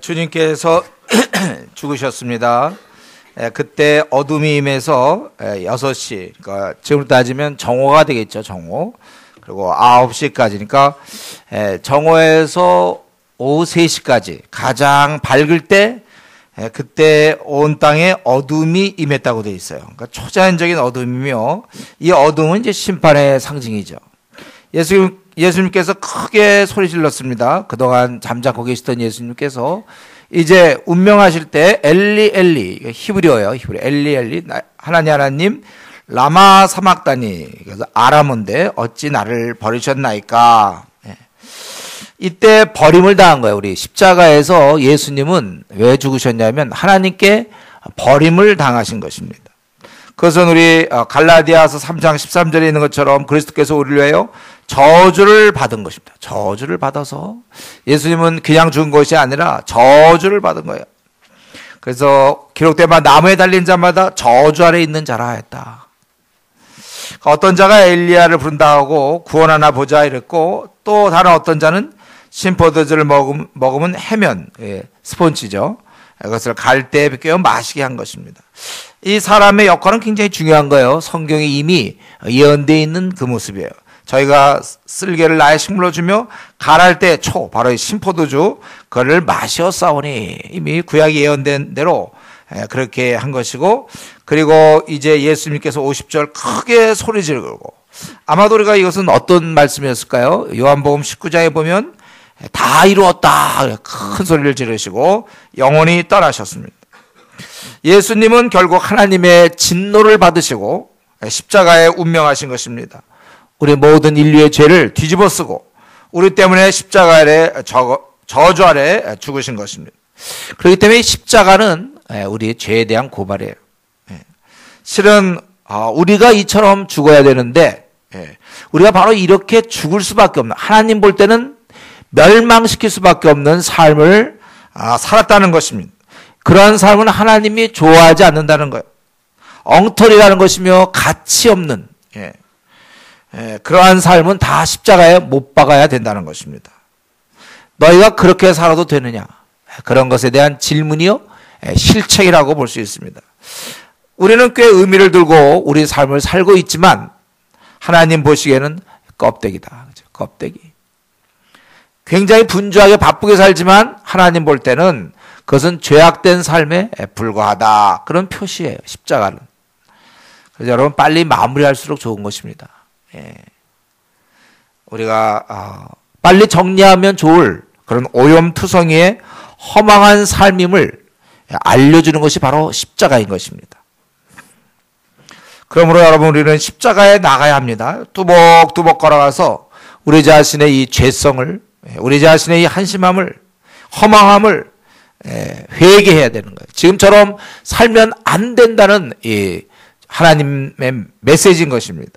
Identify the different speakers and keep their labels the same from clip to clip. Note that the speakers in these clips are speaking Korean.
Speaker 1: 주님께서 죽으셨습니다. 그때 어둠이 임해서 6시, 그러니까 지금 따지면 정오가 되겠죠. 정오. 그리고 9시까지니까 정오에서 오후 3시까지 가장 밝을 때 그때 온 땅에 어둠이 임했다고 되어 있어요. 그러니까 초자연적인 어둠이며 이 어둠은 이제 심판의 상징이죠. 예수님께서 크게 소리 질렀습니다. 그동안 잠자코 계시던 예수님께서 이제 운명하실 때 엘리 엘리, 히브리어예요. 히브리 엘리 엘리, 하나님 라마 사막다니, 그래서 아람어인데 어찌 나를 버리셨나이까. 이때 버림을 당한 거예요. 우리 십자가에서 예수님은 왜 죽으셨냐면 하나님께 버림을 당하신 것입니다. 그것은 우리 갈라디아서 3장 13절에 있는 것처럼 그리스도께서 우리를 위하여 저주를 받은 것입니다. 저주를 받아서 예수님은 그냥 죽은 것이 아니라 저주를 받은 거예요. 그래서 기록된 바 나무에 달린 자마다 저주 아래 있는 자라 했다. 어떤 자가 엘리야를 부른다 하고 구원하나 보자 이랬고, 또 다른 어떤 자는 신포도주를 먹으면 해면, 스폰지죠. 그것을 갈대에 끼워 마시게 한 것입니다. 이 사람의 역할은 굉장히 중요한 거예요. 성경에 이미 예언되어 있는 그 모습이에요. 저희가 쓸개를 나의 식물로 주며 갈할 때 초, 바로 이 신포도주 그를 마셨사오니, 이미 구약이 예언된 대로 그렇게 한 것이고, 그리고 이제 예수님께서 50절 크게 소리 지르고, 아마도 우리가 이것은 어떤 말씀이었을까요? 요한복음 19장에 보면 다 이루었다 큰 소리를 지르시고 영원히 떠나셨습니다. 예수님은 결국 하나님의 진노를 받으시고 십자가에 운명하신 것입니다. 우리 모든 인류의 죄를 뒤집어쓰고 우리 때문에 십자가 아래 저주 아래 죽으신 것입니다. 그렇기 때문에 십자가는 우리의 죄에 대한 고발이에요. 실은 우리가 이처럼 죽어야 되는데 우리가 바로 이렇게 죽을 수밖에 없는, 하나님 볼 때는 멸망시킬 수밖에 없는 삶을 살았다는 것입니다. 그러한 삶은 하나님이 좋아하지 않는다는 거예요. 엉터리라는 것이며 가치 없는 그러한 삶은 다 십자가에 못 박아야 된다는 것입니다. 너희가 그렇게 살아도 되느냐? 그런 것에 대한 질문이요, 실책이라고 볼 수 있습니다. 우리는 꽤 의미를 들고 우리 삶을 살고 있지만 하나님 보시기에는 껍데기다. 껍데기. 굉장히 분주하게 바쁘게 살지만 하나님 볼 때는 그것은 죄악된 삶에 불과하다. 그런 표시예요, 십자가는. 그래서 여러분 빨리 마무리할수록 좋은 것입니다. 우리가 빨리 정리하면 좋을 그런 오염투성이의 허망한 삶임을 알려주는 것이 바로 십자가인 것입니다. 그러므로 여러분, 우리는 십자가에 나가야 합니다. 뚜벅뚜벅 걸어가서 우리 자신의 이 죄성을, 우리 자신의 이 한심함을, 허망함을 회개해야 되는 거예요. 지금처럼 살면 안 된다는 이 하나님의 메시지인 것입니다.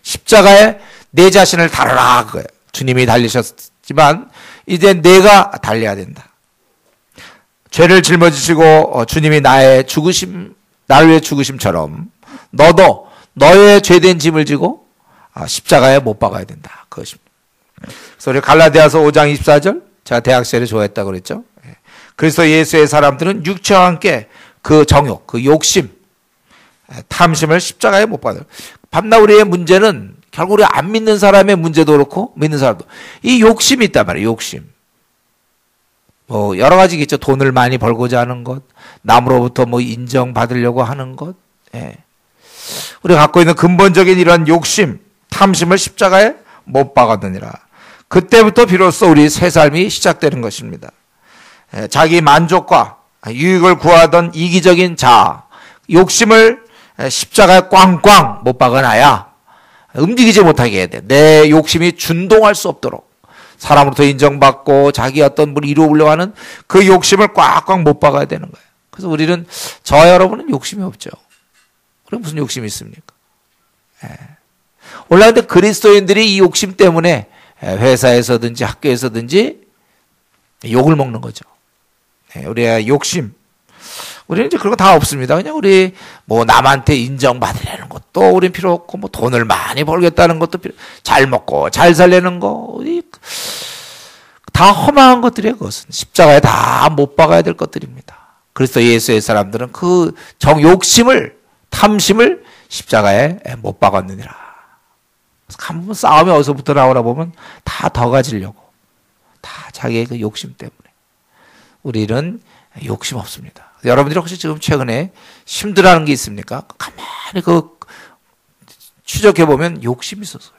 Speaker 1: 십자가에 내 자신을 달아라, 그거예요. 주님이 달리셨지만 이제 내가 달려야 된다. 죄를 짊어지시고 주님이 나의 죽으심, 나를 위해 죽으심처럼 너도 너의 죄된 짐을 지고 십자가에 못 박아야 된다. 그것입니다. 그래서 우리 갈라디아서 5장 24절, 제가 대학 시절에 좋아했다고 그랬죠. 그리스도 예수의 사람들은 육체와 함께 그 정욕, 그 욕심, 탐심을 십자가에 못 박아요. 밤낮 우리의 문제는 결국 우리 안 믿는 사람의 문제도 그렇고 믿는 사람도 이 욕심이 있단 말이에요. 욕심. 여러 가지겠죠. 돈을 많이 벌고자 하는 것, 남으로부터 인정받으려고 하는 것. 우리가 갖고 있는 근본적인 이런 욕심, 탐심을 십자가에 못 박았느니라. 그때부터 비로소 우리 새 삶이 시작되는 것입니다. 자기 만족과 유익을 구하던 이기적인 자아, 욕심을 십자가에 꽝꽝 못 박아놔야 움직이지 못하게 해야 돼. 내 욕심이 준동할 수 없도록 사람으로부터 인정받고 자기 어떤 뭘 이루려고 하는 그 욕심을 꽉꽉 못 박아야 되는 거예요. 그래서 우리는, 저와 여러분은 욕심이 없죠. 그럼 무슨 욕심이 있습니까? 올라는데 그리스도인들이 이 욕심 때문에 회사에서든지 학교에서든지 욕을 먹는 거죠. 우리의 욕심. 우리는 이제 그런 거 다 없습니다. 그냥 우리 남한테 인정받으려는 것도 우린 필요 없고, 돈을 많이 벌겠다는 것도 잘 먹고 잘 살려는 거, 다 다 허망한 것들이에요. 그것은 십자가에 다 못 박아야 될 것들입니다. 그리스도 예수의 사람들은 그 욕심을, 탐심을 십자가에 못 박았느니라. 한번 싸움이 어디서부터 나오나 보면 다 더 가지려고, 다 자기의 그 욕심 때문에. 우리는 욕심 없습니다. 여러분들이 혹시 지금 최근에 힘들어하는 게 있습니까? 가만히 추적해 보면 욕심이 있어서요.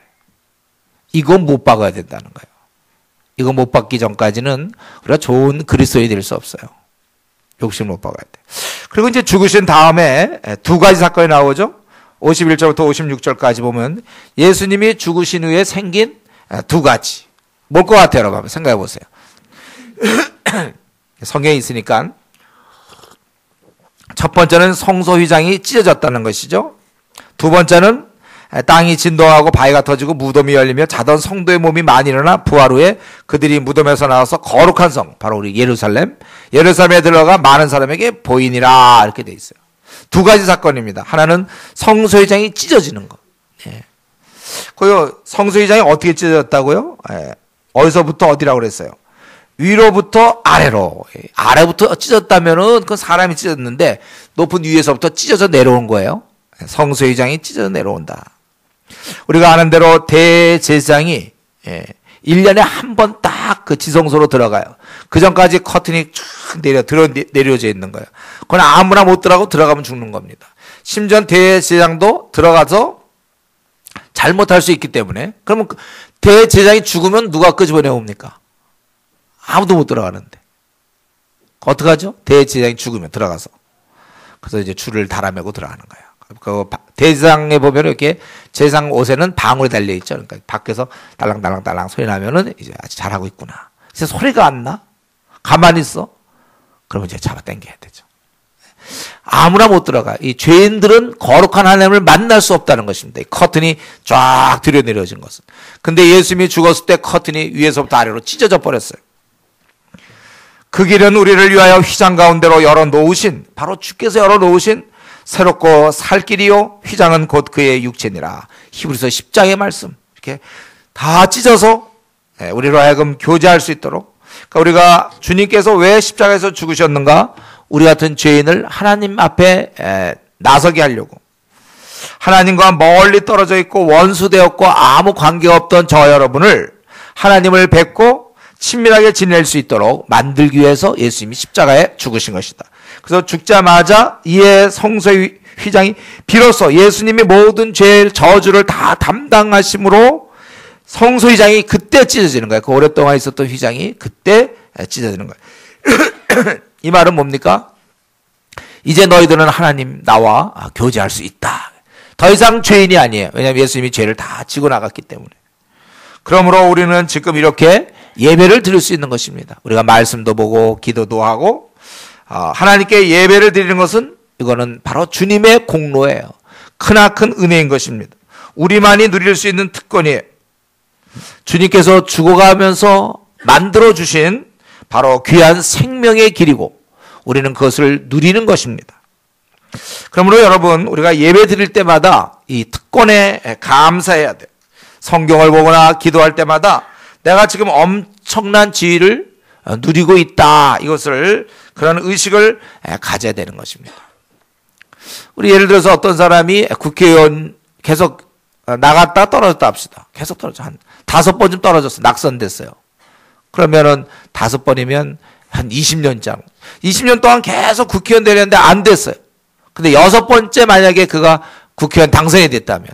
Speaker 1: 이건 못 박아야 된다는 거예요. 이거 못 받기 전까지는 우리가 좋은 그리스도인이 될 수 없어요. 욕심을 못 박아야 돼. 그리고 이제 죽으신 다음에 두 가지 사건이 나오죠. 51절부터 56절까지 보면 예수님이 죽으신 후에 생긴 두 가지. 뭘 것 같아요, 여러분? 한번 생각해 보세요. 성경에 있으니까. 첫 번째는 성소 휘장이 찢어졌다는 것이죠. 두 번째는 땅이 진동하고 바위가 터지고 무덤이 열리며 자던 성도의 몸이 많이 일어나 부활 후에 그들이 무덤에서 나와서 거룩한 성, 바로 우리 예루살렘에 들어가 많은 사람에게 보이니라, 이렇게 돼 있어요. 두 가지 사건입니다. 하나는 성소 휘장이 찢어지는 것. 예. 그 성소 휘장이 어떻게 찢어졌다고요? 예. 어디서부터 어디라고 그랬어요? 위로부터 아래로. 예. 아래부터 찢었다면은 그 사람이 찢었는데 높은 위에서부터 찢어져 내려온 거예요. 성소 휘장이 찢어져 내려온다. 우리가 아는 대로 대제사장이 1년에 한 번 딱 그 지성소로 들어가요. 그 전까지 커튼이 쭉 내려져 있는 거예요. 그건 아무나 못 들어가면 죽는 겁니다. 심지어 대제사장도 들어가서 잘못할 수 있기 때문에. 그러면 대제사장이 죽으면 누가 끄집어내옵니까? 아무도 못 들어가는데. 어떡하죠? 대제사장이 죽으면 들어가서. 그래서 이제 줄을 달아매고 들어가는 거예요. 그 대제사장에 보면 이렇게 제사장 옷에는 방울이 달려 있죠. 그러니까 밖에서 딸랑딸랑딸랑 소리 나면은 이제 아주 잘하고 있구나. 이제 소리가 안 나? 가만히 있어? 그러면 이제 잡아 당겨야 되죠. 아무나 못 들어가. 이 죄인들은 거룩한 하나님을 만날 수 없다는 것입니다. 이 커튼이 쫙 들여내려진 것은. 근데 예수님이 죽었을 때 커튼이 위에서부터 아래로 찢어져 버렸어요. 그 길은 우리를 위하여 휘장 가운데로 열어놓으신, 바로 주께서 열어놓으신 새롭고 살 길이요 휘장은 곧 그의 육체니라. 히브리서 10장의 말씀. 이렇게 다 찢어서 우리로 하여금 교제할 수 있도록. 그러니까 우리가 주님께서 왜 십자가에서 죽으셨는가? 우리 같은 죄인을 하나님 앞에 나서게 하려고. 하나님과 멀리 떨어져 있고 원수되었고 아무 관계가 없던 저 여러분을 하나님을 뵙고 친밀하게 지낼 수 있도록 만들기 위해서 예수님이 십자가에 죽으신 것이다. 그래서 죽자마자 이에 성소의 휘장이 비로소 예수님이 모든 죄의 저주를 다 담당하심으로 성소 휘장이 그때 찢어지는 거예요. 그 오랫동안 있었던 휘장이 그때 찢어지는 거예요. 이 말은 뭡니까? 이제 너희들은 하나님 나와 교제할 수 있다. 더 이상 죄인이 아니에요. 왜냐하면 예수님이 죄를 다 지고 나갔기 때문에. 그러므로 우리는 지금 이렇게 예배를 드릴 수 있는 것입니다. 우리가 말씀도 보고 기도도 하고 하나님께 예배를 드리는 것은 이거는 바로 주님의 공로예요. 크나큰 은혜인 것입니다. 우리만이 누릴 수 있는 특권이에요. 주님께서 죽어가면서 만들어주신 바로 귀한 생명의 길이고 우리는 그것을 누리는 것입니다. 그러므로 여러분, 우리가 예배 드릴 때마다 이 특권에 감사해야 돼요. 성경을 보거나 기도할 때마다 내가 지금 엄청난 지위를 누리고 있다. 이것을, 그런 의식을 가져야 되는 것입니다. 우리 예를 들어서 어떤 사람이 국회의원 계속 나갔다 떨어졌다 합시다. 계속 떨어져. 한 5번쯤 떨어졌어. 낙선됐어요. 그러면은 5번이면 한 20년장. 20년 동안 계속 국회의원 되려는데 안 됐어요. 근데 6번째 만약에 그가 국회의원 당선이 됐다면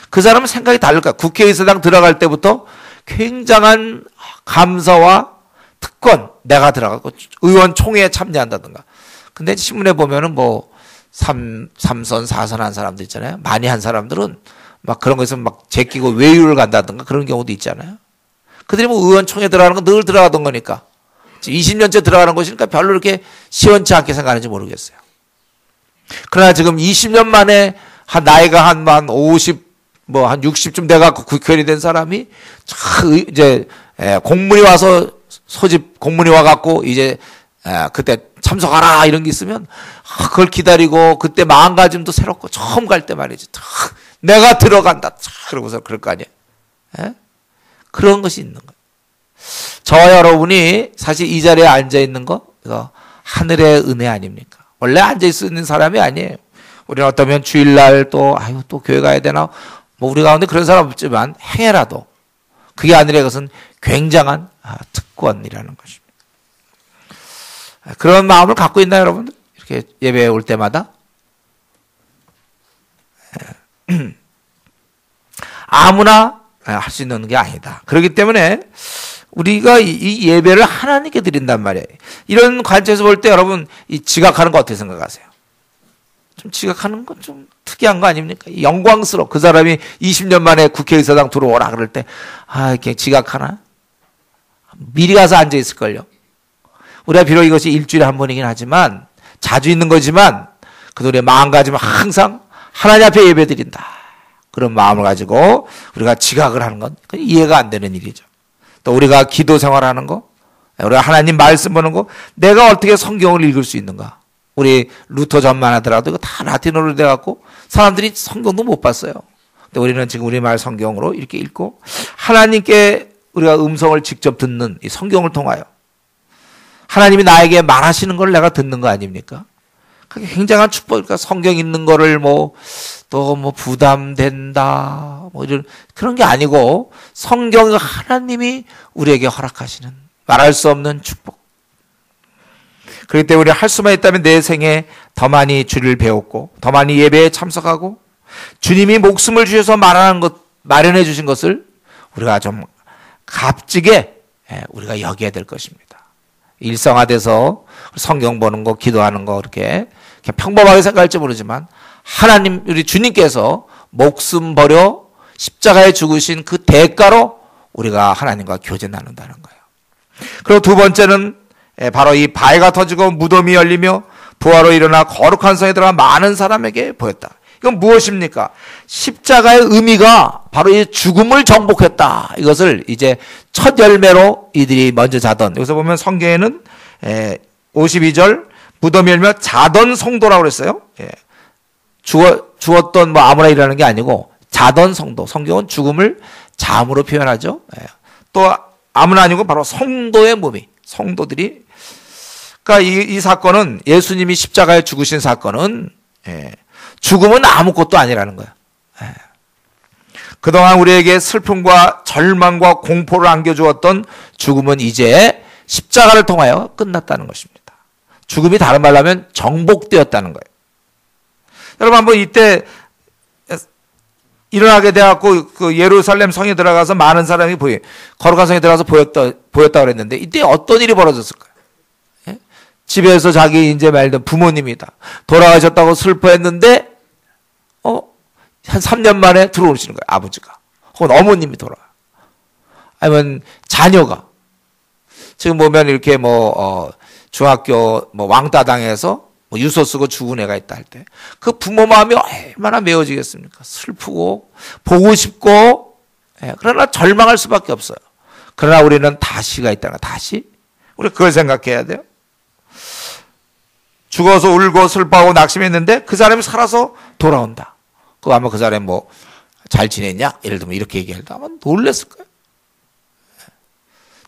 Speaker 1: 그 사람은 생각이 다를 거야. 국회의사당 들어갈 때부터 굉장한 감사와 특권, 내가 들어가고 의원 총회에 참여한다든가. 근데 신문에 보면은 뭐 3선, 4선 한 사람들 있잖아요. 많이 한 사람들은 막 그런 거에서 막 제끼고 외유를 간다든가 그런 경우도 있잖아요. 그들이 뭐 의원 총회 들어가는 건 늘 들어가던 거니까. 20년째 들어가는 것이니까 별로 이렇게 시원치 않게 생각하는지 모르겠어요. 그러나 지금 20년 만에 한 나이가 한 50, 뭐 한 60쯤 돼갖고 국회의원이 된 사람이 이제 공문이 와서 소집 공문이 와갖고 이제 그때 참석하라 이런 게 있으면 그걸 기다리고 그때 마음가짐도 새롭고 처음 갈 때 말이지. 내가 들어간다. 그러고서 그럴 거 아니에요. 그런 것이 있는 거예요. 저와 여러분이 사실 이 자리에 앉아 있는 거, 그래서 하늘의 은혜 아닙니까? 원래 앉아 있는 사람이 아니에요. 우리는 어떠면 주일날 또 교회 가야 되나? 뭐 우리 가운데 그런 사람 없지만 행해라도 그게 아니라 그것은 굉장한 특권이라는 것입니다. 그런 마음을 갖고 있나요, 여러분들? 이렇게 예배에 올 때마다? 아무나 할 수 있는 게 아니다. 그렇기 때문에 우리가 이 예배를 하나님께 드린단 말이에요. 이런 관점에서 볼 때 여러분 이 지각하는 거 어떻게 생각하세요? 좀 지각하는 건 좀 특이한 거 아닙니까? 영광스러워. 그 사람이 20년 만에 국회의사당 들어오라 그럴 때 이렇게 지각하나? 미리 가서 앉아 있을걸요. 우리가 비록 이것이 일주일에 한 번이긴 하지만 자주 있는 거지만 그 우리의 마음가짐은 항상 하나님 앞에 예배 드린다. 그런 마음을 가지고 우리가 지각을 하는 건 이해가 안 되는 일이죠. 또 우리가 기도 생활하는 거, 우리가 하나님 말씀 보는 거, 내가 어떻게 성경을 읽을 수 있는가? 우리 루터 전만 하더라도 이거 다 라틴어로 돼갖고 사람들이 성경도 못 봤어요. 근데 우리는 지금 우리말 성경으로 이렇게 읽고 하나님께 우리가 음성을 직접 듣는 이 성경을 통하여 하나님이 나에게 말하시는 걸 내가 듣는 거 아닙니까? 그게 굉장한 축복이니까 성경 읽는 거를 또 부담된다 이런 그런 게 아니고 성경은 하나님이 우리에게 허락하시는 말할 수 없는 축복. 그렇기 때문에 우리 할 수만 있다면 내 생에 더 많이 주를 배웠고 더 많이 예배에 참석하고 주님이 목숨을 주셔서 마련해 주신 것을 우리가 좀 값지게 우리가 여겨야 될 것입니다. 일상화돼서 성경 보는 거, 기도하는 거 그냥 평범하게 생각할지 모르지만 하나님, 우리 주님께서 목숨 버려 십자가에 죽으신 그 대가로 우리가 하나님과 교제 나눈다는 거예요. 그리고 두 번째는 바로 이 바위가 터지고 무덤이 열리며 부활로 일어나 거룩한 성에 들어가 많은 사람에게 보였다. 이건 무엇입니까? 십자가의 의미가 바로 이 죽음을 정복했다. 이것을 이제 첫 열매로 이들이 먼저 자던, 여기서 보면 성경에는 52절 무덤이 열며 자던 성도라고 그랬어요. 죽었던 아무나이라는 게 아니고 자던 성도. 성경은 죽음을 잠으로 표현하죠. 또 아무나 아니고 바로 성도의 몸이, 성도들이. 그러니까 이 사건은, 예수님이 십자가에 죽으신 사건은 죽음은 아무것도 아니라는 거예요. 그동안 우리에게 슬픔과 절망과 공포를 안겨주었던 죽음은 이제 십자가를 통하여 끝났다는 것입니다. 죽음이 다른 말로 하면 정복되었다는 거예요. 여러분 한번 이때 일어나게 돼갖고 그 예루살렘 성에 들어가서 많은 사람이 거룩한 성에 들어가서 보였다 그랬는데 이때 어떤 일이 벌어졌을까요? 집에서 자기 이제 말던 부모님이다 돌아가셨다고 슬퍼했는데 한 3년 만에 들어오시는 거예요. 아버지가 혹은 어머님이 돌아가. 아니면 자녀가 지금 보면 이렇게 중학교 왕따 당해서 유서 쓰고 죽은 애가 있다 할 때 그 부모 마음이 얼마나 메어지겠습니까? 슬프고 보고 싶고 그러나 절망할 수밖에 없어요. 그러나 우리는 다시가 있다는 거. 다시 우리 그걸 생각해야 돼요. 죽어서 울고 슬퍼하고 낙심했는데 그 사람이 살아서 돌아온다. 그거 아마 그 사람이 잘 지냈냐? 예를 들면 이렇게 얘기할 때 아마 놀랬을 거예요.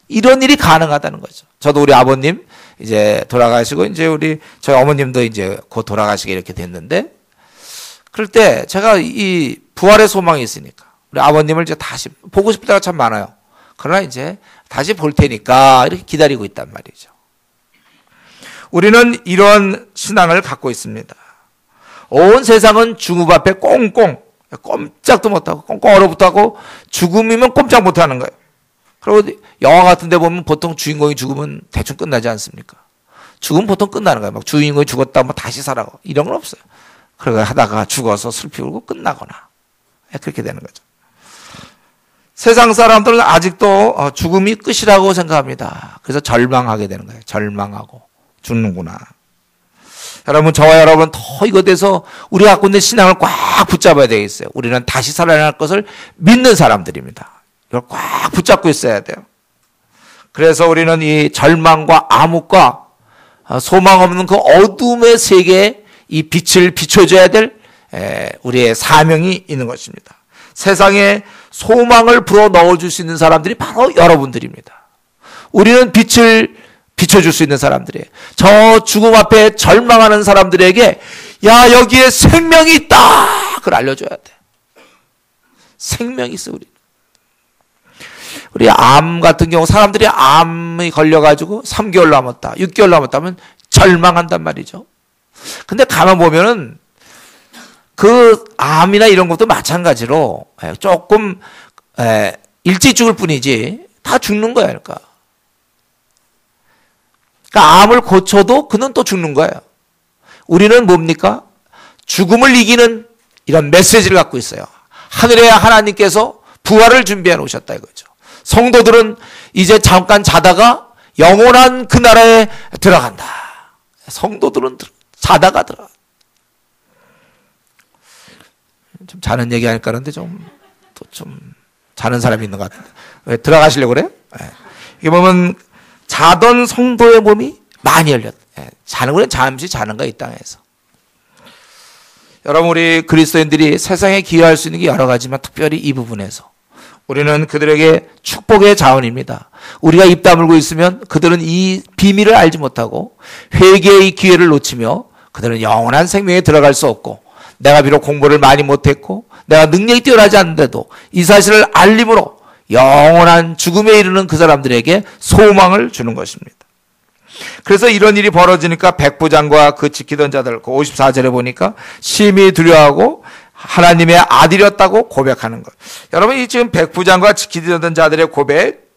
Speaker 1: 이런 일이 가능하다는 거죠. 저도 우리 아버님 이제 돌아가시고 이제 저희 어머님도 이제 곧 돌아가시게 이렇게 됐는데 그럴 때 제가 이 부활의 소망이 있으니까 우리 아버님을 이제 다시 보고 싶을 때가 참 많아요. 그러나 이제 다시 볼 테니까 이렇게 기다리고 있단 말이죠. 우리는 이런 신앙을 갖고 있습니다. 온 세상은 죽음 앞에 꼼짝도 못하고 꽁꽁 얼어붙어하고 죽음이면 꼼짝 못하는 거예요. 그리고 영화 같은 데 보면 보통 주인공이 죽으면 대충 끝나지 않습니까? 죽으면 보통 끝나는 거예요. 주인공이 죽었다 다시 살아고 이런 건 없어요. 그러고 하다가 죽어서 슬피 울고 끝나거나 그렇게 되는 거죠. 세상 사람들은 아직도 죽음이 끝이라고 생각합니다. 그래서 절망하게 되는 거예요. 절망하고 죽는구나. 여러분, 저와 여러분 더 이것에 대해서 우리가 갖고 있는 신앙을 꽉 붙잡아야 되겠어요. 우리는 다시 살아날 것을 믿는 사람들입니다. 이걸 꽉 붙잡고 있어야 돼요. 그래서 우리는 이 절망과 암흑과 소망 없는 그 어둠의 세계에 이 빛을 비춰줘야 될 우리의 사명이 있는 것입니다. 세상에 소망을 불어 넣어줄 수 있는 사람들이 바로 여러분들입니다. 우리는 빛을 비춰줄 수 있는 사람들이에요. 저 죽음 앞에 절망하는 사람들에게 야, 여기에 생명이 있다, 그걸 알려줘야 돼. 생명이 있어. 우리 암 같은 경우 사람들이 암이 걸려가지고 3개월 남았다, 6개월 남았다면 절망한단 말이죠. 근데 가만 보면은 그 암이나 이런 것도 마찬가지로 조금 일찍 죽을 뿐이지 다 죽는 거야. 그러니까 암을 고쳐도 그는 또 죽는 거예요. 우리는 뭡니까? 죽음을 이기는 이런 메시지를 갖고 있어요. 하늘의 하나님께서 부활을 준비해 놓으셨다 이거죠. 성도들은 이제 잠깐 자다가 영원한 그 나라에 들어간다. 성도들은 자다가 들어간다. 좀 자는 얘기 할까 하는데 좀 자는 사람이 있는 것 같은데. 왜 들어가시려고 그래요? 이게 보면 자던 성도의 몸이 많이 열렸다. 자는 거는 잠시 자는 거야, 이 땅에서. 여러분, 우리 그리스도인들이 세상에 기여할 수 있는 게 여러 가지지만 특별히 이 부분에서 우리는 그들에게 축복의 자원입니다. 우리가 입 다물고 있으면 그들은 이 비밀을 알지 못하고 회개의 기회를 놓치며 그들은 영원한 생명에 들어갈 수 없고, 내가 비록 공부를 많이 못했고 내가 능력이 뛰어나지 않는데도 이 사실을 알림으로 영원한 죽음에 이르는 그 사람들에게 소망을 주는 것입니다. 그래서 이런 일이 벌어지니까 백부장과 그 지키던 자들, 그 54절에 보니까 심히 두려워하고 하나님의 아들이었다고 고백하는 것. 여러분, 이 지금 백부장과 지키던 자들의 고백,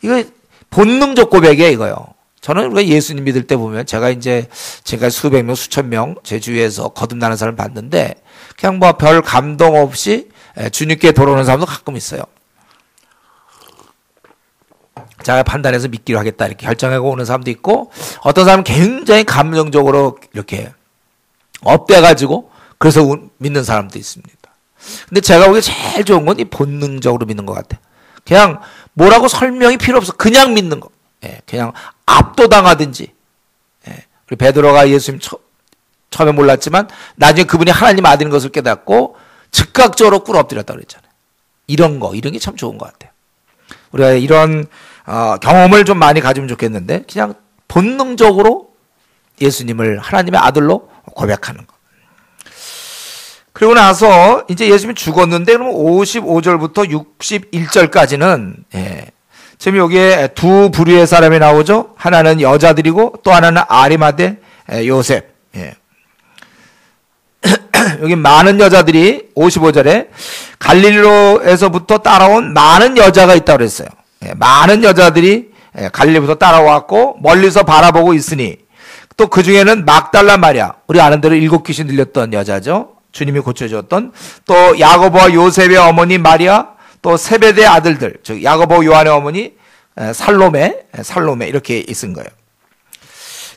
Speaker 1: 이거 본능적 고백이에요, 이거요. 저는 우리가 예수님 믿을 때 보면 제가 이제 지금까지 수백 명, 수천 명 제 주위에서 거듭나는 사람을 봤는데 그냥 뭐 별 감동 없이 주님께 돌아오는 사람도 가끔 있어요. 자가 판단해서 믿기로 하겠다 이렇게 결정하고 오는 사람도 있고, 어떤 사람은 굉장히 감정적으로 이렇게 업돼가지고 그래서 믿는 사람도 있습니다. 근데 제가 보기에 제일 좋은 건 이 본능적으로 믿는 것 같아요. 그냥 뭐라고 설명이 필요 없어. 그냥 믿는 거. 그냥 압도당하든지. 우리 베드로가 예수님 처음에 몰랐지만 나중에 그분이 하나님 아들인 것을 깨닫고 즉각적으로 꿇어 엎드렸다고 그랬잖아요. 이런 게 참 좋은 것 같아요. 우리가 이런 경험을 좀 많이 가지면 좋겠는데, 그냥 본능적으로 예수님을 하나님의 아들로 고백하는 것. 그리고 나서 이제 예수님이 죽었는데, 그러면 55절부터 61절까지는 지금 여기에 두 부류의 사람이 나오죠. 하나는 여자들이고 또 하나는 아리마대 요셉. 여기 많은 여자들이 55절에 갈릴리로에서부터 따라온 많은 여자가 있다고 그랬어요. 많은 여자들이 갈릴리부터 따라왔고 멀리서 바라보고 있으니, 또 그 중에는 막달라 마리아, 우리 아는 대로 7귀신 들렸던 여자죠. 주님이 고쳐주었던, 또 야고보와 요셉의 어머니 마리아, 또 세베대의 아들들, 즉 야고보 요한의 어머니 살로메 이렇게 있은 거예요.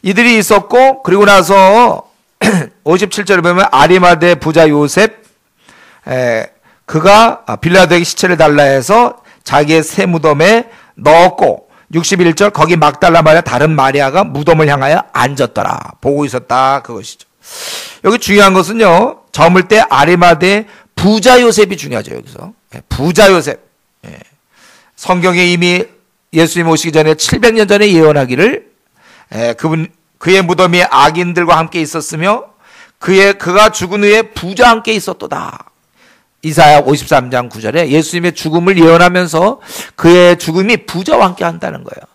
Speaker 1: 이들이 있었고, 그리고 나서 57절에 보면 아리마대 부자 요셉, 그가 빌라도에게 시체를 달라 해서 자기의 새 무덤에 넣었고, 61절 거기 막달라 마리아 다른 마리아가 무덤을 향하여 앉았더라, 보고 있었다, 그것이죠. 여기 중요한 것은요, 저물 때 아리마대 부자 요셉이 중요하죠. 여기서 부자 요셉. 성경에 이미 예수님 오시기 전에 700년 전에 예언하기를 그의 무덤이 악인들과 함께 있었으며 그가 죽은 후에 부자와 함께 있었도다. 이사야 53장 9절에 예수님의 죽음을 예언하면서 그의 죽음이 부자와 함께 한다는 거예요.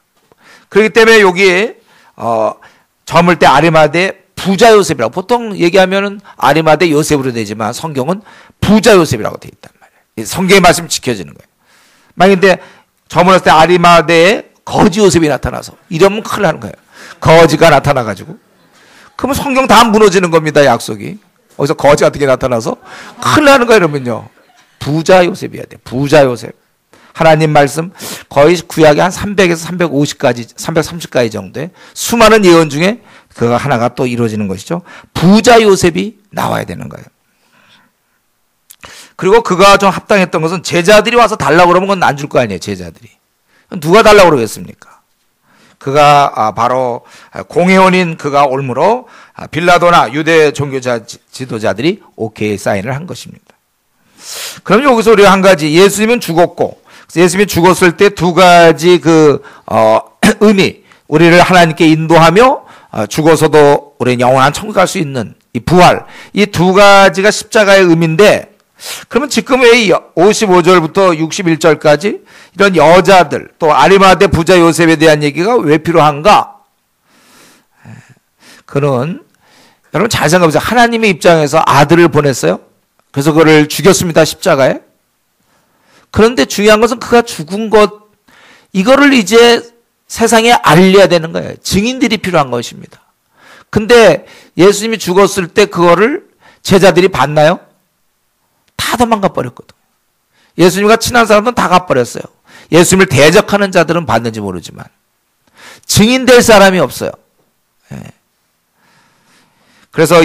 Speaker 1: 그렇기 때문에 여기에 저물 때 아리마대 부자 요셉이라고, 보통 얘기하면은 아리마대 요셉으로 되지만 성경은 부자 요셉이라고 되어 있단 말이에요. 성경의 말씀이 지켜지는 거예요. 만약에 저물었을 때 아리마대에 거지 요셉이 나타나서 이러면 큰일 나는 거예요. 거지가 나타나가지고 그러면 성경 다 무너지는 겁니다. 약속이. 어디서 거지 같은 게 나타나서 큰일 나는 거예요. 이러면요, 부자 요셉이어야 돼. 부자 요셉. 하나님 말씀 거의 구약에 한 300에서 350까지 330까지 정도의 수많은 예언 중에 그가 하나가 또 이루어지는 것이죠. 부자 요셉이 나와야 되는 거예요. 그리고 그가 좀 합당했던 것은 제자들이 와서 달라고 그러면 그건 안 줄 거 아니에요. 제자들이. 누가 달라고 그러겠습니까? 그가 바로 공회원인 그가 올므로 빌라도나 유대 종교자 지도자들이 오케이 사인을 한 것입니다. 그럼 여기서 우리가 한 가지, 예수님은 죽었고 예수님이 죽었을 때 두 가지 의미, 우리를 하나님께 인도하며 죽어서도 우리는 영원한 천국 갈 수 있는 이 부활, 이 두 가지가 십자가의 의미인데, 그러면 지금 왜 55절부터 61절까지 이런 여자들, 또 아리마대 부자 요셉에 대한 얘기가 왜 필요한가? 그는 여러분 잘 생각해보세요. 하나님의 입장에서 아들을 보냈어요. 그래서 그를 죽였습니다, 십자가에. 그런데 중요한 것은 그가 죽은 것, 이거를 이제 세상에 알려야 되는 거예요. 증인들이 필요한 것입니다. 근데 예수님이 죽었을 때 그거를 제자들이 봤나요? 다 도망가 버렸거든요. 예수님과 친한 사람들은 다 가버렸어요. 예수님을 대적하는 자들은 봤는지 모르지만 증인될 사람이 없어요. 그래서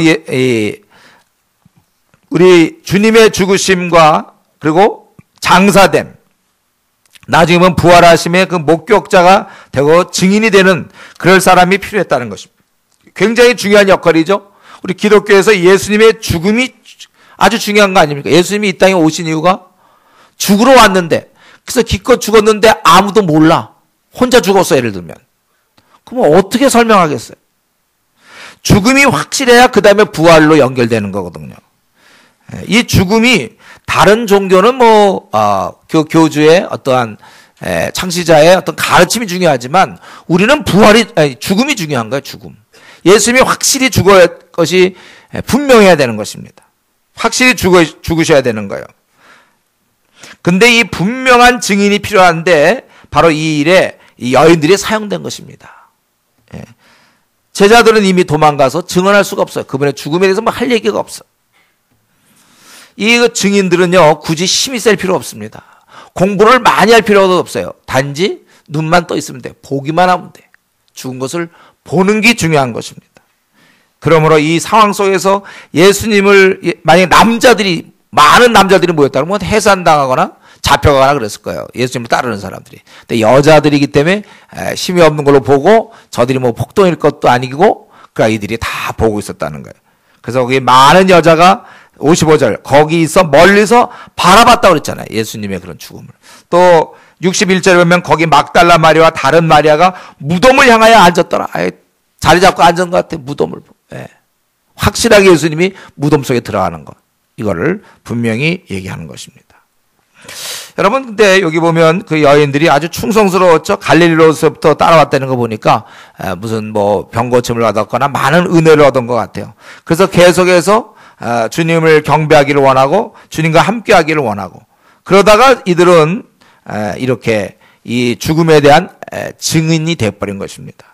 Speaker 1: 우리 주님의 죽으심과 그리고 장사됨, 나중에 보면 부활하심의 그 목격자가 되고 증인이 되는 그럴 사람이 필요했다는 것입니다. 굉장히 중요한 역할이죠. 우리 기독교에서 예수님의 죽음이 아주 중요한 거 아닙니까? 예수님이 이 땅에 오신 이유가 죽으러 왔는데, 그래서 기껏 죽었는데 아무도 몰라. 혼자 죽었어, 예를 들면. 그럼 어떻게 설명하겠어요? 죽음이 확실해야 그 다음에 부활로 연결되는 거거든요. 이 죽음이 다른 종교는 교주의 어떠한 창시자의 어떤 가르침이 중요하지만 우리는 죽음이 중요한 거예요, 죽음. 예수님이 확실히 죽을 것이 분명해야 되는 것입니다. 확실히 죽으셔야 되는 거예요. 근데 이 분명한 증인이 필요한데 바로 이 일에 이 여인들이 사용된 것입니다. 제자들은 이미 도망가서 증언할 수가 없어요. 그분의 죽음에 대해서 할 얘기가 없어요. 이 증인들은요, 굳이 힘이 셀 필요 없습니다. 공부를 많이 할 필요도 없어요. 단지 눈만 떠 있으면 돼. 보기만 하면 돼. 죽은 것을 보는 게 중요한 것입니다. 그러므로 이 상황 속에서 예수님을, 만약에 많은 남자들이 모였다 그러면 해산당하거나 잡혀가거나 그랬을 거예요. 예수님을 따르는 사람들이. 근데 여자들이기 때문에 힘이 없는 걸로 보고 저들이 폭동일 것도 아니고 그러니까 이들이 다 보고 있었다는 거예요. 그래서 거기 많은 여자가 55절 거기서 멀리서 바라봤다고 그랬잖아요. 예수님의 그런 죽음을. 또 61절에 보면 거기 막달라 마리아와 다른 마리아가 무덤을 향하여 앉았더라. 자리 잡고 앉은 것 같아. 무덤을. 확실하게 예수님이 무덤 속에 들어가는 것. 이거를 분명히 얘기하는 것입니다. 여러분, 근데 여기 보면 그 여인들이 아주 충성스러웠죠. 갈릴리로서부터 따라왔다는 거 보니까 무슨 병고침을 얻었거나 많은 은혜를 얻은 것 같아요. 그래서 계속해서 주님을 경배하기를 원하고 주님과 함께하기를 원하고, 그러다가 이들은 이렇게 이 죽음에 대한 증인이 되어버린 것입니다.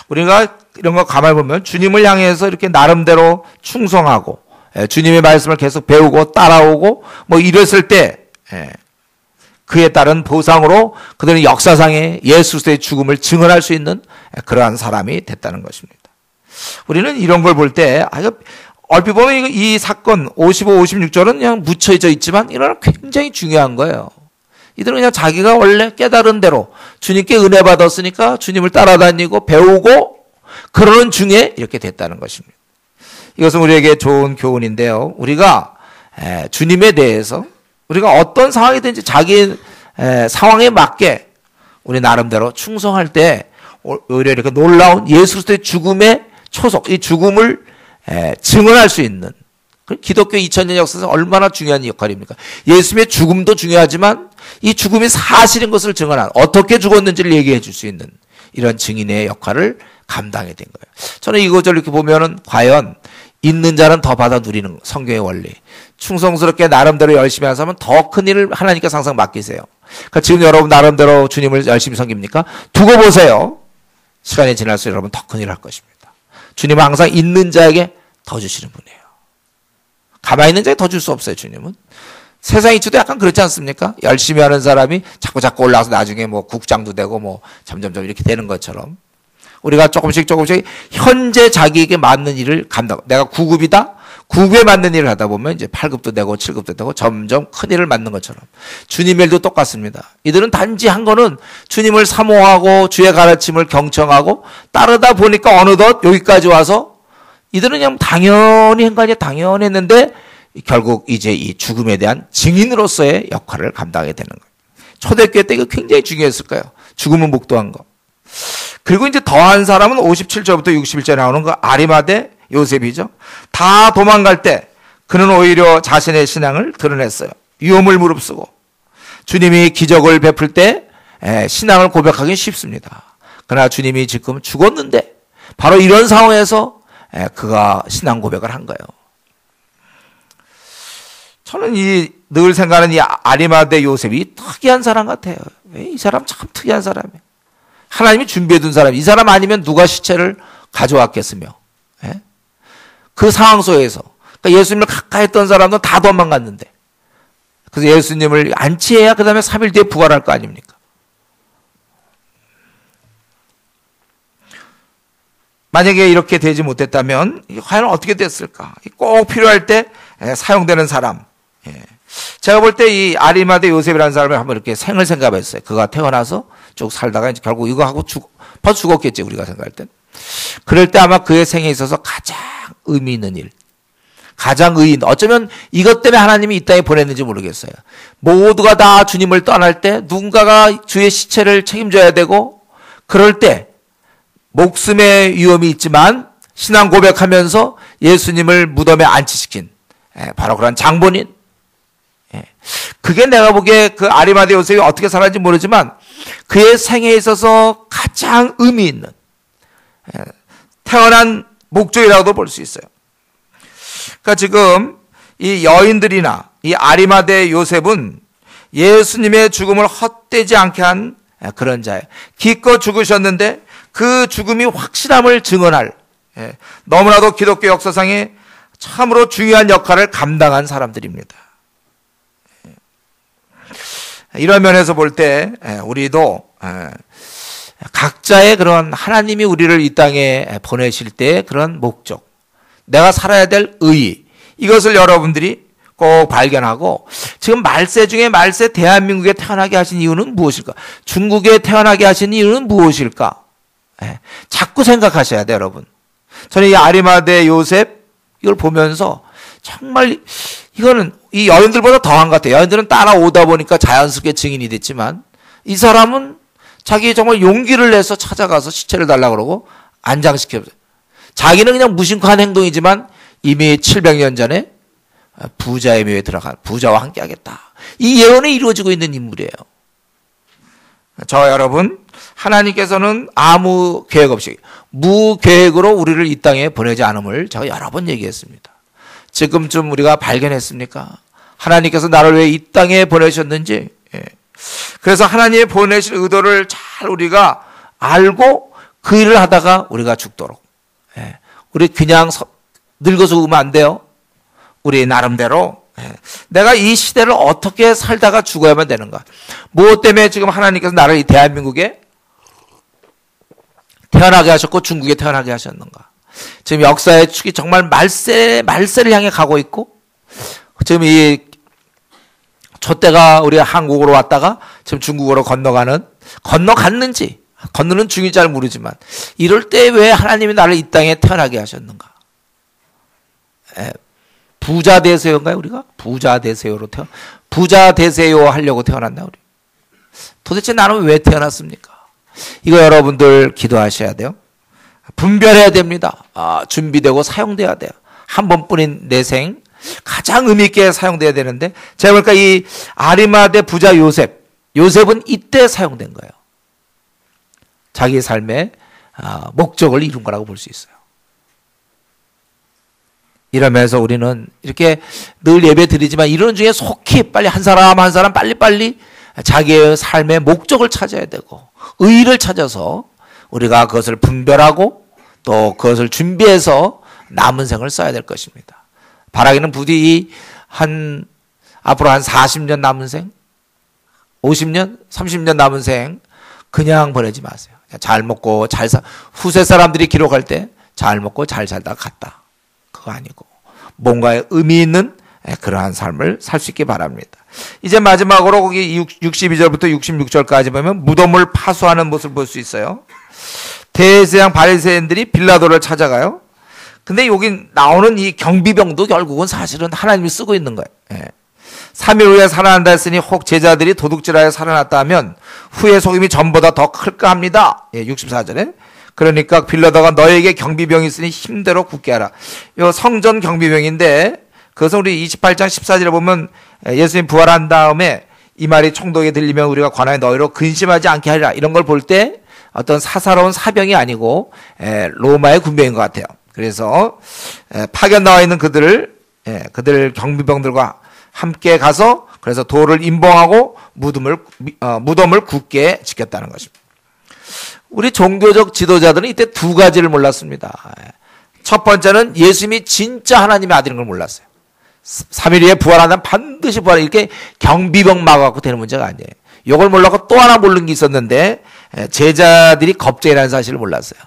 Speaker 1: 우리가 이런 거 가만히 보면 주님을 향해서 이렇게 나름대로 충성하고 주님의 말씀을 계속 배우고 따라오고 이랬을 때 그에 따른 보상으로 그들은 역사상의 예수 그리스도의 죽음을 증언할 수 있는 그러한 사람이 됐다는 것입니다. 우리는 이런 걸 볼 때 얼핏 보면 이 사건 55, 56절은 그냥 묻혀져 있지만 이런 굉장히 중요한 거예요. 이들은 그냥 자기가 원래 깨달은 대로 주님께 은혜 받았으니까 주님을 따라다니고 배우고 그러는 중에 이렇게 됐다는 것입니다. 이것은 우리에게 좋은 교훈인데요. 우리가 주님에 대해서 우리가 어떤 상황이든지 자기 상황에 맞게 우리 나름대로 충성할 때 오히려 이렇게 놀라운 예수 그리스도의 죽음의 초석, 이 죽음을 증언할 수 있는, 기독교 2000년 역사에서 얼마나 중요한 역할입니까? 예수님의 죽음도 중요하지만 이 죽음이 사실인 것을 증언한, 어떻게 죽었는지를 얘기해 줄 수 있는 이런 증인의 역할을 감당하게 된 거예요. 저는 이 구절을 이렇게 보면은 과연 있는 자는 더 받아 누리는 성경의 원리, 충성스럽게 나름대로 열심히 하는 사람은 더 큰 일을 하나님께 항상 맡기세요. 그러니까 지금 여러분 나름대로 주님을 열심히 섬깁니까? 두고 보세요. 시간이 지날수록 여러분 더 큰 일을 할 것입니다. 주님은 항상 있는 자에게 더 주시는 분이에요. 가만히 있는 자에게 더 줄 수 없어요, 주님은. 세상 이치도 약간 그렇지 않습니까? 열심히 하는 사람이 자꾸 올라와서 나중에 국장도 되고 점점점 이렇게 되는 것처럼 우리가 조금씩 현재 자기에게 맞는 일을 감당. 내가 9급이다? 9급에 맞는 일을 하다 보면 이제 8급도 되고 7급도 되고 점점 큰 일을 맡는 것처럼 주님의 일도 똑같습니다. 이들은 단지 한 거는 주님을 사모하고 주의 가르침을 경청하고 따르다 보니까 어느덧 여기까지 와서 이들은 그냥 당연히 한 거 아니야, 당연히 했는데 결국 이제 이 죽음에 대한 증인으로서의 역할을 감당하게 되는 거예요. 초대교회 때 이거 굉장히 중요했을 거예요. 죽음은 목도한 거. 그리고 이제 더한 사람은 57절부터 61절에 나오는 그 아리마대 요셉이죠. 다 도망갈 때 그는 오히려 자신의 신앙을 드러냈어요. 위험을 무릅쓰고 주님이 기적을 베풀 때 신앙을 고백하기 쉽습니다. 그러나 주님이 지금 죽었는데 바로 이런 상황에서 그가 신앙 고백을 한 거예요. 저는 늘 생각하는 이 아리마대 요셉이 특이한 사람 같아요. 이 사람 참 특이한 사람이에요. 하나님이 준비해 둔 사람. 이 사람 아니면 누가 시체를 가져왔겠으며. 그 상황 속에서 그러니까 예수님을 가까이 했던 사람도 다 도망갔는데 그래서 예수님을 안치해야 그 다음에 3일 뒤에 부활할 거 아닙니까? 만약에 이렇게 되지 못했다면 과연 어떻게 됐을까? 꼭 필요할 때 사용되는 사람. 제가 볼 때 이 아리마대 요셉이라는 사람을 한번 이렇게 생을 생각했어요. 그가 태어나서 쭉 살다가 이제 결국 이거 하고 벌써 죽었겠지, 우리가 생각할 땐. 그럴 때 아마 그의 생에 있어서 가장 의미 있는 일, 가장 의인, 어쩌면 이것 때문에 하나님이 이 땅에 보냈는지 모르겠어요. 모두가 다 주님을 떠날 때 누군가가 주의 시체를 책임져야 되고 그럴 때 목숨의 위험이 있지만 신앙 고백하면서 예수님을 무덤에 안치시킨 바로 그런 장본인. 그게 내가 보기에 그 아리마대 요셉이 어떻게 살았는지 모르지만 그의 생에 있어서 가장 의미 있는 태어난 목적이라고도 볼 수 있어요. 그러니까 지금 이 여인들이나 이 아리마대 요셉은 예수님의 죽음을 헛되지 않게 한 그런 자예요. 기껏 죽으셨는데 그 죽음이 확실함을 증언할 너무나도 기독교 역사상에 참으로 중요한 역할을 감당한 사람들입니다. 이런 면에서 볼 때 우리도 각자의 그런 하나님이 우리를 이 땅에 보내실 때의 그런 목적, 내가 살아야 될 의의, 이것을 여러분들이 꼭 발견하고 지금 말세 중에 말세 대한민국에 태어나게 하신 이유는 무엇일까? 중국에 태어나게 하신 이유는 무엇일까? 자꾸 생각하셔야 돼요, 여러분. 저는 이 아리마대 요셉 이걸 보면서 정말 이거는 이 여인들보다 더한 것 같아요. 여인들은 따라오다 보니까 자연스럽게 증인이 됐지만 이 사람은 자기 정말 용기를 내서 찾아가서 시체를 달라고 그러고 안장시켜요. 자기는 그냥 무심코 한 행동이지만 이미 700년 전에 부자의 묘에 들어간 부자와 함께 하겠다. 이 예언이 이루어지고 있는 인물이에요. 저와 여러분, 하나님께서는 아무 계획 없이 무계획으로 우리를 이 땅에 보내지 않음을 제가 여러 번 얘기했습니다. 지금쯤 우리가 발견했습니까? 하나님께서 나를 왜 이 땅에 보내셨는지. 그래서 하나님의 보내실 의도를 잘 우리가 알고 그 일을 하다가 우리가 죽도록. 우리 그냥 늙어서 죽으면 안 돼요. 우리 나름대로 내가 이 시대를 어떻게 살다가 죽어야만 되는가. 무엇 때문에 지금 하나님께서 나를 이 대한민국에 태어나게 하셨고 중국에 태어나게 하셨는가. 지금 역사의 축이 정말 말세를 향해 가고 있고 지금 이 촛대가 우리 한국으로 왔다가 지금 중국으로 건너갔는지 건너는 중이 잘 모르지만 이럴 때 왜 하나님이 나를 이 땅에 태어나게 하셨는가. 부자 되세요인가요, 우리가? 부자 되세요 하려고 태어났나, 우리? 도대체 나는 왜 태어났습니까? 이거 여러분들 기도하셔야 돼요. 분별해야 됩니다. 준비되고 사용돼야 돼요. 한 번뿐인 내 생, 가장 의미있게 사용돼야 되는데, 제가 보니까 이 아리마대 부자 요셉은 이때 사용된 거예요. 자기 삶의 목적을 이룬 거라고 볼 수 있어요. 이러면서 우리는 이렇게 늘 예배 드리지만 이런 중에 속히 빨리 한 사람 빨리빨리 자기의 삶의 목적을 찾아야 되고 의의를 찾아서 우리가 그것을 분별하고 또 그것을 준비해서 남은 생을 써야 될 것입니다. 바라기는 부디 앞으로 한 40년 남은 생, 50년, 30년 남은 생 그냥 보내지 마세요. 잘 먹고 후세 사람들이 기록할 때 잘 먹고 잘 살다 갔다. 그거 아니고 뭔가의 의미 있는 그러한 삶을 살 수 있기 바랍니다. 이제 마지막으로 거기 62절부터 66절까지 보면 무덤을 파수하는 모습을 볼 수 있어요. 대제사장 바리새인들이 빌라도를 찾아가요. 근데 여기 나오는 이 경비병도 결국은 사실은 하나님이 쓰고 있는 거예요. 3일 후에 살아난다 했으니 혹 제자들이 도둑질하여 살아났다 하면 후에 속임이 전보다 더 클까 합니다. 64절에. 그러니까 빌라도가 너에게 경비병이 있으니 힘대로 굳게 하라. 이 성전 경비병인데 그것은 우리 28장 14절에 보면 예수님 부활한 다음에 이 말이 총독에 들리면 우리가 관하여 너희로 근심하지 않게 하리라. 이런 걸 볼 때 어떤 사사로운 사병이 아니고 로마의 군병인 것 같아요. 그래서 파견 나와 있는 그들 경비병들과 함께 가서 그래서 돌을 임봉하고 무덤을 굳게 지켰다는 것입니다. 우리 종교적 지도자들은 이때 두 가지를 몰랐습니다. 첫 번째는 예수님이 진짜 하나님의 아들인 걸 몰랐어요. 3일 후에 부활하면 반드시 부활해. 이렇게 경비병 막아갖고 되는 문제가 아니에요. 이걸 몰라고 또 하나 모르는 게 있었는데 제자들이 겁쟁이라는 사실을 몰랐어요.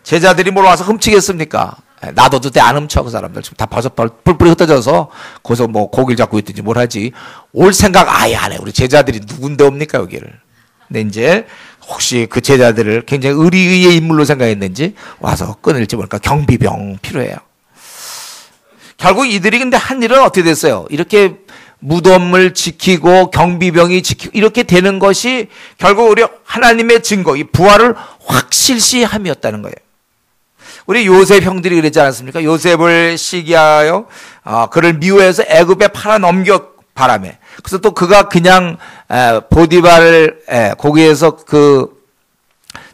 Speaker 1: 제자들이 뭘 와서 훔치겠습니까? 놔둬도 돼 안 훔쳐. 그 사람들 지금 다 버섯 뿔뿔이 흩어져서 거기서 뭐 고기를 잡고 있든지 뭘 하지. 올 생각 아예 안 해. 우리 제자들이 누군데 옵니까 여기를. 근데 이제 혹시 그 제자들을 굉장히 의리의 인물로 생각했는지 와서 끊을지 모르니까 경비병 필요해요. 결국 이들이 근데 한 일은 어떻게 됐어요? 이렇게 무덤을 지키고 경비병이 지키고 이렇게 되는 것이 결국 우리 하나님의 증거, 이 부활을 확실시함이었다는 거예요. 우리 요셉 형들이 그랬지 않았습니까? 요셉을 시기하여 그를 미워해서 애굽에 팔아넘겨 바람에. 그래서 또 그가 그냥 보디발을 거기에서 그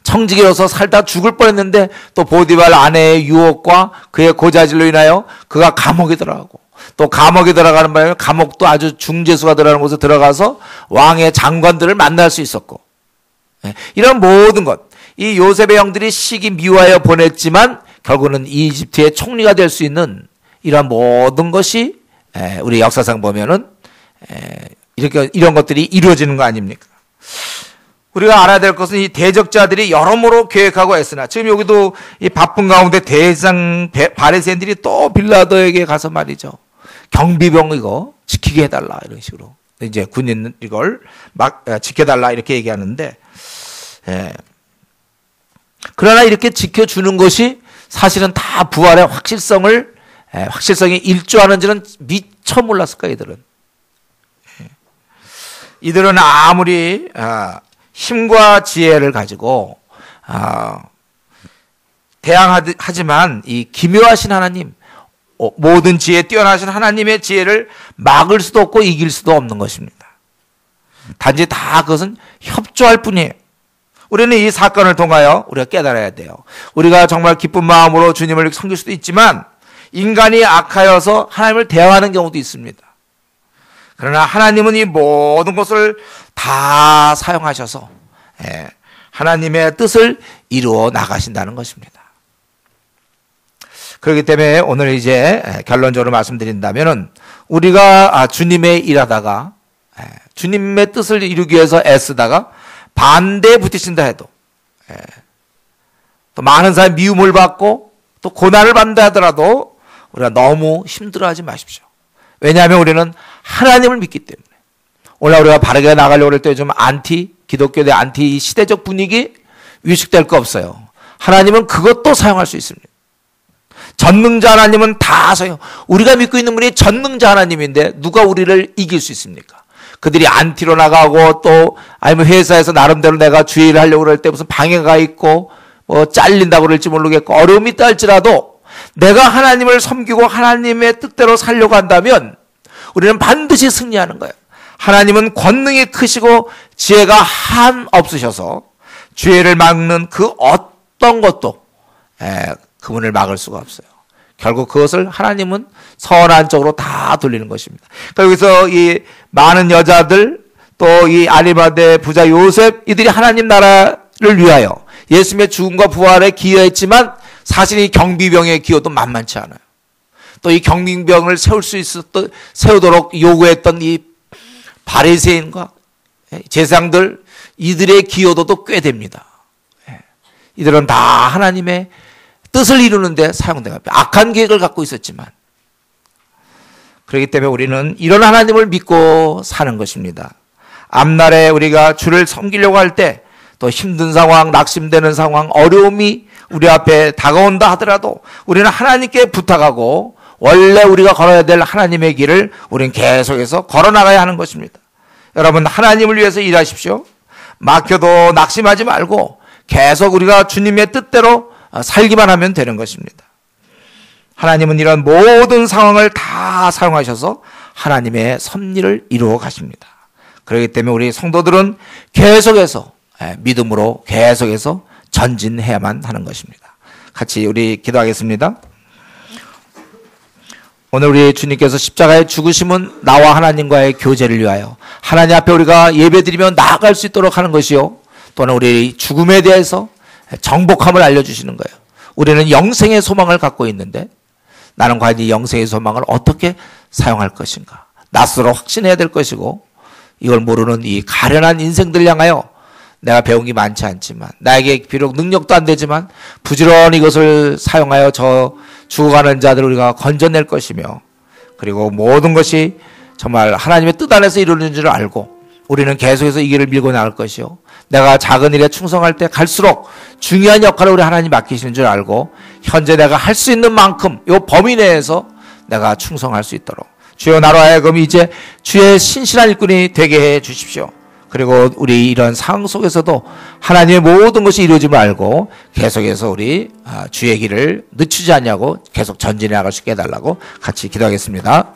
Speaker 1: 청지기로서 살다 죽을 뻔했는데 또 보디발 아내의 유혹과 그의 고자질로 인하여 그가 감옥에 들어가고 또 감옥에 들어가는 바람에 감옥도 아주 중재수가 들어가는 곳에 들어가서 왕의 장관들을 만날 수 있었고 이런 모든 것, 이 요셉의 형들이 시기 미워하여 보냈지만 결국은 이집트의 총리가 될 수 있는 이런 모든 것이 우리 역사상 보면은 이렇게 이런 것들이 이루어지는 거 아닙니까? 우리가 알아야 될 것은 이 대적자들이 여러모로 계획하고 애쓰나 지금 여기도 이 바쁜 가운데 대장 바리새인들이 또 빌라도에게 가서 말이죠. 경비병 이거 지키게 해달라 이런 식으로 이제 군인 이걸 막 지켜달라 이렇게 얘기하는데 그러나 이렇게 지켜주는 것이 사실은 다 부활의 확실성이 일조하는지는 미처 몰랐을까 이들은 아무리 힘과 지혜를 가지고 대항하지만 이 기묘하신 하나님, 모든 지혜에 뛰어나신 하나님의 지혜를 막을 수도 없고 이길 수도 없는 것입니다. 단지 다 그것은 협조할 뿐이에요. 우리는 이 사건을 통하여 우리가 깨달아야 돼요. 우리가 정말 기쁜 마음으로 주님을 섬길 수도 있지만 인간이 악하여서 하나님을 대항하는 경우도 있습니다. 그러나 하나님은 이 모든 것을 다 사용하셔서 하나님의 뜻을 이루어 나가신다는 것입니다. 그렇기 때문에 오늘 이제 결론적으로 말씀드린다면은 우리가 주님의 일하다가 주님의 뜻을 이루기 위해서 애쓰다가 반대에 부딪힌다 해도 또 많은 사람이 미움을 받고 또 고난을 받는다 하더라도 우리가 너무 힘들어하지 마십시오. 왜냐하면 우리는 하나님을 믿기 때문에. 오늘 우리가 바르게 나가려고 할 때 좀 기독교의 안티 시대적 분위기 위축될 거 없어요. 하나님은 그것도 사용할 수 있습니다. 전능자 하나님은 다 사용. 우리가 믿고 있는 분이 전능자 하나님인데 누가 우리를 이길 수 있습니까? 그들이 안티로 나가고 또 아니면 회사에서 나름대로 내가 주의를 하려고 그럴 때 무슨 방해가 있고 뭐 잘린다고 그럴지 모르겠고 어려움이 있다 할지라도 내가 하나님을 섬기고 하나님의 뜻대로 살려고 한다면 우리는 반드시 승리하는 거예요. 하나님은 권능이 크시고 지혜가 한 없으셔서 죄를 막는 그 어떤 것도 그분을 막을 수가 없어요. 결국 그것을 하나님은 선한 쪽으로 다 돌리는 것입니다. 그러니까 여기서 이 많은 여자들 또 이 아리마대 부자 요셉 이들이 하나님 나라를 위하여 예수님의 죽음과 부활에 기여했지만 사실 이 경비병의 기여도 만만치 않아요. 또 이 경비병을 세우도록 요구했던 이 바리새인과 제사장들 이들의 기여도도 꽤 됩니다. 이들은 다 하나님의 뜻을 이루는데 사용된 겁니다. 악한 계획을 갖고 있었지만 그렇기 때문에 우리는 이런 하나님을 믿고 사는 것입니다. 앞날에 우리가 주를 섬기려고 할 때 또 힘든 상황, 낙심되는 상황, 어려움이 우리 앞에 다가온다 하더라도 우리는 하나님께 부탁하고 원래 우리가 걸어야 될 하나님의 길을 우리는 계속해서 걸어나가야 하는 것입니다. 여러분, 하나님을 위해서 일하십시오. 막혀도 낙심하지 말고 계속 우리가 주님의 뜻대로 살기만 하면 되는 것입니다. 하나님은 이런 모든 상황을 다 사용하셔서 하나님의 섭리를 이루어 가십니다. 그렇기 때문에 우리 성도들은 계속해서 믿음으로 계속해서 전진해야만 하는 것입니다. 같이 우리 기도하겠습니다. 오늘 우리 주님께서 십자가의 죽으심은 나와 하나님과의 교제를 위하여 하나님 앞에 우리가 예배드리며 나아갈 수 있도록 하는 것이요, 또는 우리 죽음에 대해서 정복함을 알려주시는 거예요. 우리는 영생의 소망을 갖고 있는데 나는 과연 이 영생의 소망을 어떻게 사용할 것인가, 낯으로 확신해야 될 것이고, 이걸 모르는 이 가련한 인생들 향하여 내가 배운 게 많지 않지만, 나에게 비록 능력도 안 되지만 부지런히 이것을 사용하여 저 죽어가는 자들을 우리가 건져낼 것이며, 그리고 모든 것이 정말 하나님의 뜻 안에서 이루어지는 줄 알고 우리는 계속해서 이 길을 밀고 나갈 것이요, 내가 작은 일에 충성할 때 갈수록 중요한 역할을 우리 하나님 맡기시는 줄 알고 현재 내가 할 수 있는 만큼 이 범위 내에서 내가 충성할 수 있도록 주여 나로 하여금 이제 주의 신실한 일꾼이 되게 해 주십시오. 그리고 우리 이런 상황 속에서도 하나님의 모든 것이 이루어짐을 알고 계속해서 우리 주의 길을 늦추지 않냐고 계속 전진해 나갈 수 있게 해달라고 같이 기도하겠습니다.